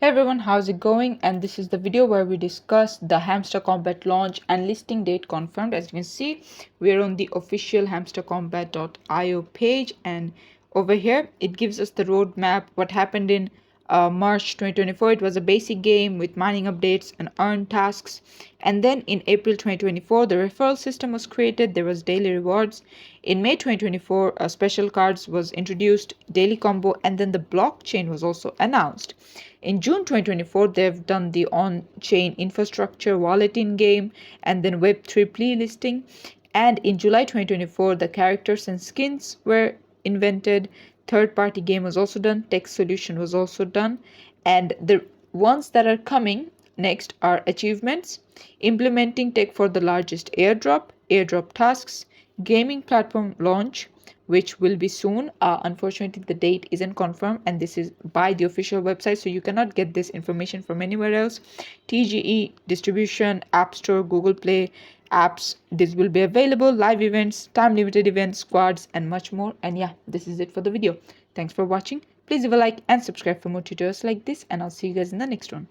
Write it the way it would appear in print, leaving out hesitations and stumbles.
Hey everyone, how's it going? And this is the video where we discuss the Hamster Combat launch and listing date confirmed. As you can see, we're on the official hamstercombat.io page, and over here it gives us the roadmap. What happened in March 2024, it was a basic game with mining updates and earned tasks. And then in April 2024, the referral system was created. There was daily rewards. In May 2024, special cards was introduced, daily combo, and then the blockchain was also announced. In June 2024, they've done the on-chain infrastructure wallet in-game and then Web3 playlisting. And in July 2024, the characters and skins were invented. Third-party game was also done. Tech solution was also done. And the ones that are coming next are achievements, implementing tech for the largest airdrop tasks, gaming platform launch, which will be soon. Unfortunately, the date isn't confirmed, and this is by the official website, so you cannot get this information from anywhere else. TGE distribution, App Store, Google Play apps. This will be available. Live events, time limited events, squads, and much more. And yeah, this is it for the video. Thanks for watching. Please leave a like and subscribe for more tutorials like this, and I'll see you guys in the next one.